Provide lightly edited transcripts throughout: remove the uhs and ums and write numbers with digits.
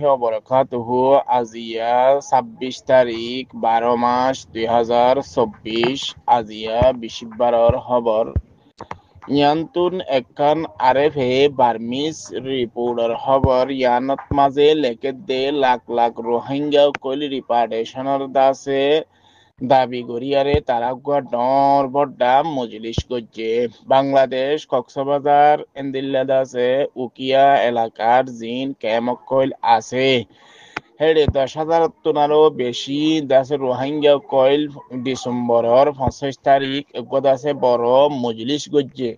ওয়া বারাকাতুহু। আজিয়া ২৬ তারিখ ১২ মাস ২০২৪। আজিয়া বিশিবাৰৰ খবৰ ইয়ানতুন একান আৰেফে বাৰ্মিজ ৰিপোৰ্টৰ খবৰ ইয়ানত মাজে লেকে দে লাখ লাখ রোহিঙ্গা কইল রিপার্টেশনের দাসে দাবি করিয়ারে তারাগুয়া ডর বড্ডা মজলিস করছে বাংলাদেশ কক্সবাজার এন্দিল্লা দাসে উকিয়া এলাকার জিন ক্যাম্প কইল আছে হেডে ১০,০০০ টনারও বেশি দাসে রোহিঙ্গা কইল ডিসেম্বরের ২৫ তারিখ দাসে বড় মজলিস করছে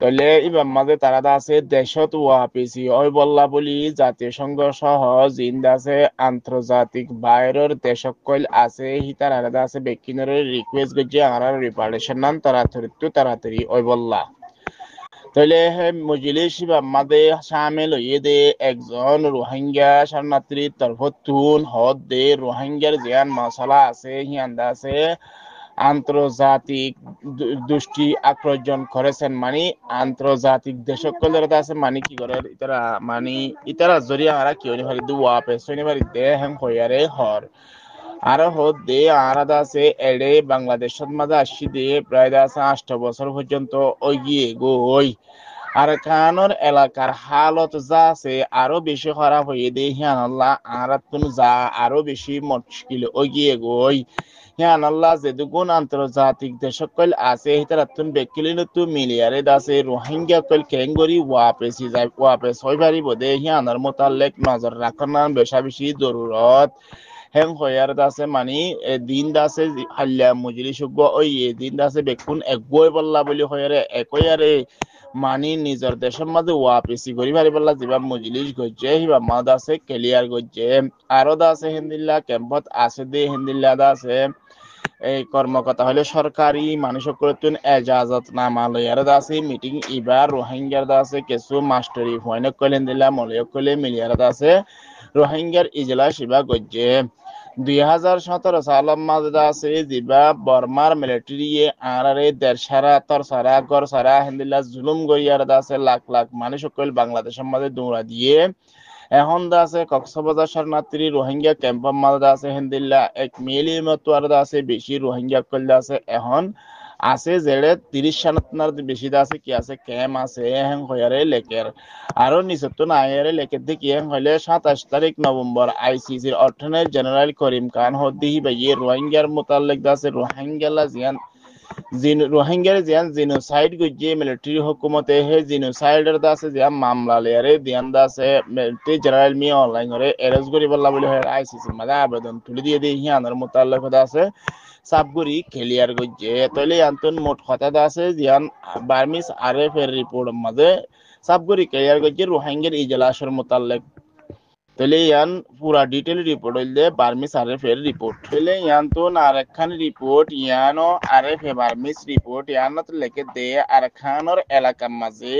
তলে ইবার মাঝে তারা আছে দেশত ওয়াপিসি ওই বল্লা বলি জাতীয় সংঘ সহ জিন্দ আছে আন্তর্জাতিক বাইরের দেশক কইল আছে হিতার আলাদা আছে বেকিনের রিকোয়েস্ট করছে আর রিপার্টেশন নাম তাড়াতাড়ি ওই বল্লা তাহলে মজলিস মাদে শামিল হয়ে দে একজন রোহিঙ্গা শরণার্থীর তরফতুন হদ দে রোহিঙ্গার জিয়ান মশলা আছে হিয়ান্দা আছে আন্তর্জাতিক দৃষ্টি আকর্ষণ করেছেন মানে আন্তর্জাতিক দেশকলের আছে মানে কি করে ইতারা জরিয়া আর কি হরি দুয়া পে শনিবার দে হেম হইয়ারে হর আর হদ দে আরাদা আছে এড়ে বাংলাদেশের মাঝে আসি দে প্রায় আছে ৮ বছর পর্যন্ত ওগিয়ে গই আর কানোর এলাকার হালত যা আছে আরো বেশি খারাপ হয়ে দে হিয়ান আল্লাহ আরাতুন যা আরো বেশি মুশকিল ওগিয়ে গই হিয়ান আল্লাহ যেদুগুণ আন্তর্জাতিক দেশকল আছে হিতারাতুন বেকিলিন তু মিলিয়ারে দাসে রোহিঙ্গা কল কেঙ্গরি ওয়াপেস হইবারি বদে হিয়ানার মোতালেক নজর রাখার বেশা বেশি জরুরত হেং হয়ার দাসে মানি দিন দাসে হাল্লা মজলিস ওই দিন দাসে বেকুন একগই বল্লা বলি হয়ারে একয়ারে মানি নিজের দেশের মাঝে ওয়াপিসি করি ভারি বল্লা যিবা মজলিস গজ্জে হিবা মা দাসে ক্লিয়ার গজ্জে আরো দাসে হিন্দিল্লা ক্যাম্পত আছে দে হিন্দিল্লা দাসে এই কর্মকর্তা হলে সরকারি মানুষকরতুন এজাজত নামা লয়ার দাসে মিটিং ইবার রোহিঙ্গার দাসে কিছু মাস্টারি ফয়নে কইলেন দিলা মলয় কইলে মিলিয়ার দাসে রোহিঙ্গার ইজলাস ইবা গজ্জে ২০১৭ সালের মাঝে আছে যিবা বর্মার মিলিটারি আরারে দেড়সারা তরসারা গড়সারা হিন্দিল্লা জুলুম গইয়ার দাসে লাখ লাখ মানুষ কইল বাংলাদেশের মাঝে দৌড়া দিয়ে এখন আছে কক্সবাজার শরণার্থী রোহিঙ্গা ক্যাম্পের মাঝে আছে হিন্দিল্লা ১ মিলিয়ন মতো আর আছে বেশি রোহিঙ্গা কইল আছে এখন আছে যেড়ে ৩০ সানাতনার বেশি আছে কি আছে ক্যাম্প আছে হেং হয়ারে লেকের আরো নিচতন আয়ারে লেকের দিকে হেং হইলে ২৭ তারিখ নভেম্বর আইসিসির অর্থনৈতিক জেনারেল করিম খান হদ্দিহি বাইয়ে রোহিঙ্গার মোতালেক আছে রোহিঙ্গার জিয়ান জিনোসাইড গজ্জে মিলিটারি হুকুমতে হে জিনোসাইডের দাসে জিয়া মামলা লেয়ারে দিয়ান দাসে মিলিটারি জেনারেল মি অনলাইন করে এরেস্ট করি বল্লা বলি হয় আইসিসির মাঝে আবেদন তুলে দিয়ে দিয়ে হিয়ানের মোতালেক আছে সাবগুড়ি খেলিয়ার গজ্জে তৈলে আন্তন মোট কথা আছে জিয়ান বার্মিস আরএফ এর রিপোর্ট মাঝে সাবগুড়ি ক্লিয়ার গজ্জে রোহিঙ্গার ইজলাসের মোতালেক তাহলে ইয়ান পুরা ডিটেল রিপোর্ট হইলে বার্মিস আরএফ এর রিপোর্ট তাহলে ইয়ান তো আরেকখান রিপোর্ট ইয়ানো আরএফ এ বার্মিস রিপোর্ট ইয়ানত লেকে দে আরেকখানোর এলাকার মাঝে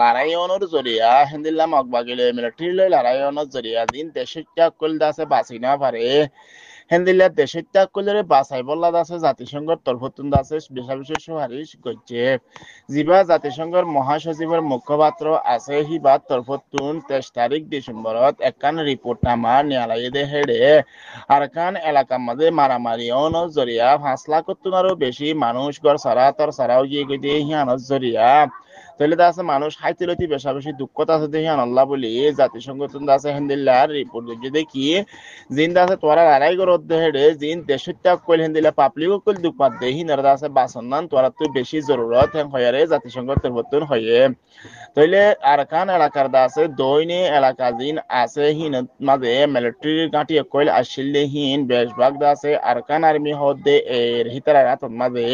লারাইয়নের জরিয়া হিন্দিল্লা মগবাগিলে মিলিটারি লারাইয়নের জরিয়া দিন দেশের কল দাসে বাঁচি না পারে হেন্দিল্লা দেশের কলের বাছাই বল্লা দাসে জাতিসংঘের তরফতুন দাসে বেশি সুপারিশ করছে যিবা জাতিসংঘের মহাসচিবের মুখপাত্র আছে হিবার তরফতুন ২৩ তারিখ ডিসেম্বরত একখান রিপোর্ট নামা নিয়ালাই দে হেডে আর কান এলাকার মাঝে মারামারি জরিয়া ৫ লাখ টনারও বেশি মানুষ গড় সারা তর সারাও গিয়ে গিয়ে হিয়ানত জরিয়া তাহলে আছে মানুষ হাইতিলতি বেশা বেশি দুঃখত আছে দেখি আল্লাহ বলি জাতিসংঘ আছে হিন্দিল্লার রিপোর্ট যদি দেখি জিন্দা আছে তোরা লড়াই করত হেডে জিন দেশটা কইল হিন্দিল্লা পাবলিক কইল দুপাত দে হিনার আছে বাসন্নান তোরা তো বেশি জরুরত হেন হয়ারে জাতিসংঘ তরফতুন হয়ে তাইলে আরকান এলাকার আছে দৈনে এলাকা জিন আছে হিন মাঝে মিলিটারি গাঁটি কইল আসিল হিন বেশভাগ আছে আরকান আর্মি হদে এর হিতারা রাতন মাঝে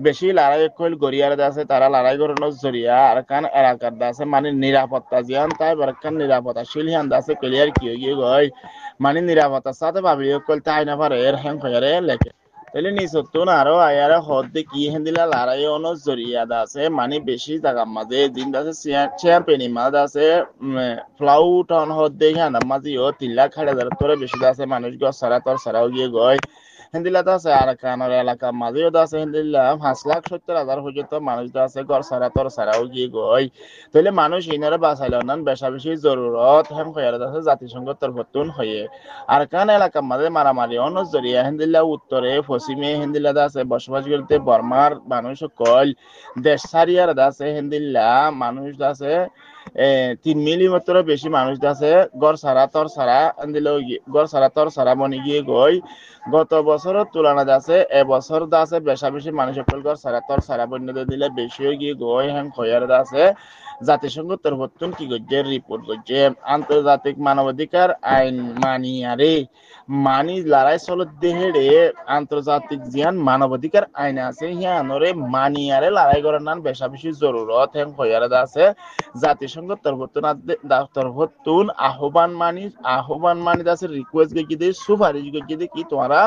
বেশি লড়াই কইল গড়িয়ার আছে তারা লড়াই করানোর জরিয়া আরকান এলাকার আছে মানে নিরাপত্তা জিয়ান তাই বারকান নিরাপত্তা শিলহিয়ান আছে ক্লিয়ার কি হয়ে গই মানে নিরাপত্তার সাথে ভাবি কইল তাই না পারে এর হ্যাং হয়ারে লেখে তাহলে নিচতুন আরো আয়ারে হদে কি হেন্দিলা লড়াই অনো জরিয়া আছে মানে বেশি জায়গা মাঝে দিন আছে চ্যাম্পিয়নি মাঝে আছে ফ্লাউট অন হদে হ্যাঁ মাঝে ৩ লাখ ৬০,০০০ তোরে বেশি আছে মানুষ গছ সারা তোর সারাও গিয়ে গয় হিন্দিলা আছে আরাকানের এলাকা মাঝেও আছে হিন্দিলা 5,70,000 পর্যন্ত মানুষ আছে ঘর সারা তোর সারাও গিয়ে গই তাহলে মানুষ ইনারে বাঁচাইল না বেশা বেশি জরুরত হেম হয়ে আছে জাতিসংঘ তরফতুন হয়ে আরাকান এলাকা মাঝে মারামারি অনজরিয়া হিন্দিলা উত্তরে পশ্চিমে হিন্দিলা আছে বসবাস করতে বর্মার মানুষ কল দেশ সারিয়ার আছে হিন্দিলা মানুষ আছে 3 মিলিমিটার বেশি মানুষ আছে গড় সারা তর সারা গড় সারা তর সারা মনে গিয়ে গই গত বছরের তুলনায় আছে এবছর আছে বেশা বেশি মানুষ সকল গড় সারা তর সারা বন্য দিলে বেশি গিয়ে গই হ্যাং খয়ার আছে জাতিসংঘ তরফতুন কি করছে রিপোর্ট করছে আন্তর্জাতিক মানবাধিকার আইন মানিয়ারে মানি লড়াই চলত দেহেরে আন্তর্জাতিক জিয়ান মানবাধিকার আইন আছে হিয়ানরে মানিয়ারে লড়াই করার নান বেশা বেশি জরুরত হ্যাং খয়ার আছে জাতিসংঘ তরফতুন আহ্বান মানি আছে রিকোয়েস্ট গিয়ে সুপারিশ গিয়ে কি তোমরা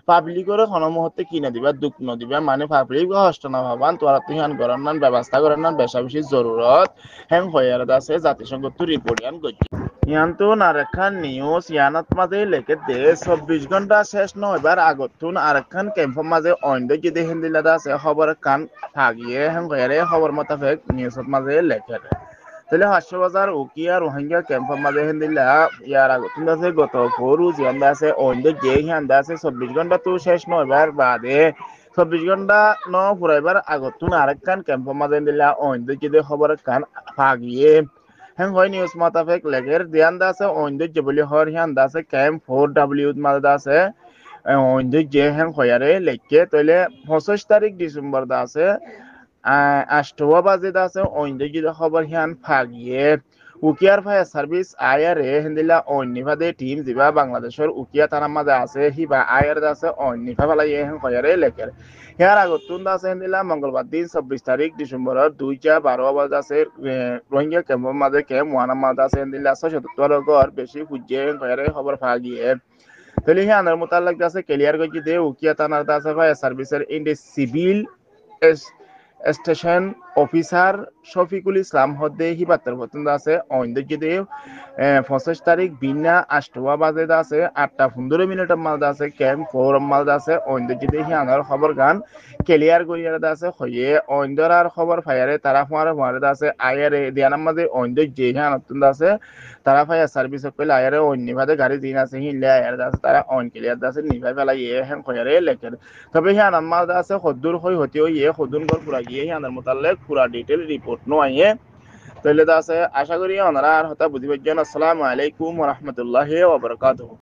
পাবলিকর কোনো মুহূর্তে কিনে দিবা দুঃখ নদিবা মানে পাবলিক হস্ত না ভাবান তোরা তুই করার নান ব্যবস্থা করার নান বেশা বেশি জরুরত হ্যাং হয়ে আছে জাতিসংঘ তো রিপোর্ট ইয়ান করছি ইয়ানতো নারেখান নিউজ ইয়ানত মাঝে লেখে দে 24 ঘন্টা শেষ নয়বার আগতুন আরেকখান ক্যাম্পের মাঝে অন্য যদি হিন্দিলাদা আছে খবর কান ভাগিয়ে হ্যাং হয়ে খবর মোতাবেক নিউজত মাঝে লেখে তাহলে হাস্যবাজার উকিয়া রোহিঙ্গা ক্যাম্পের মাঝে হিন্দিলা ইয়ার আগতুন আছে গত পরু জিয়ান্দা আছে অন্য যে হিয়ান্দা আছে 24 ঘন্টা তো শেষ নয়বার বাদে 24 ঘন্টা ন ফুরাইবার আগতুন আরেকখান ক্যাম্পের মাঝে হিন্দিলা অন্য যদি খবর কান ভাগিয়ে হ্যাং হয় নিউজ মোতাবেক লেগের দিয়ান্দা আছে অন্য যে বলি হর হিয়ান্দা আছে ক্যাম্প 4W মাঝে আছে অন্য যে হ্যাং হয়ারে লেখকে তাহলে 25 তারিখ ডিসেম্বর দা আছে 8টা বাজে আছে অন্য যদি খবর হিয়ান ভাগিয়ে উকিয়ার ফায়ার সার্ভিস আয়ারে হিন্দিলা অন্যভাবে টিম যিবা বাংলাদেশের উকিয়া থানার মাঝে আছে হিবা আয়ার আছে অন্যভা ফেলাই হেন কয়ারে লেখের ইয়ার আগতুন আছে হিন্দিলা মঙ্গলবার দিন 24 তারিখ ডিসেম্বরের 2:12 আছে রোহিঙ্গা ক্যাম্পের মাঝে ক্যাম্প ওয়ানার মাঝে আছে হিন্দিলা 76 বেশি খুঁজে কয়ারে খবর ভাগিয়ে তাহলে হিয়ানের মোতালেক আছে ক্লিয়ার করছি দে উকিয়া থানার আছে ফায়ার সার্ভিসের ইন্ডি civil station officer Shafiqul Islam হদ্দে হিবাত্তর পর্যন্ত আছে অন্যদিকে 25 তারিখ বিনা 8টা বাজে আছে 8:15 মাঝে আছে ক্যাম্প 4 মাঝে আছে অন্যদিকে হিয়ানোর খবর গান ক্লিয়ার করিয়ার আছে হয়ে অন্যরার খবর ফায়ারে তারা ফায়ারে আছে আয়ারে দিয়ানার মাঝে অন্য যে হিয়ান আছে তারা ফায়ার সার্ভিস পেলে আয়ারে অন্যভাবে গাড়ি দিন আছে হিলে আয়ার আছে তারা অন ক্লিয়ার আছে নিভাই ফেলাই হ্যাঁ খয়ারে লেখেন তবে হিয়ানার মাঝে আছে সদ্দুর হতেও সদুন গর পুরা গিয়ে হিয়ানের মোতালেক পুরা ডিটেল রিপোর্ট নয় তাহলে আছে আশা করি ওনারা আর হতা বুঝি পারছেন আসসালামু আলাইকুম ওয়া রাহমাতুল্লাহি ওয়া বারাকাতুহু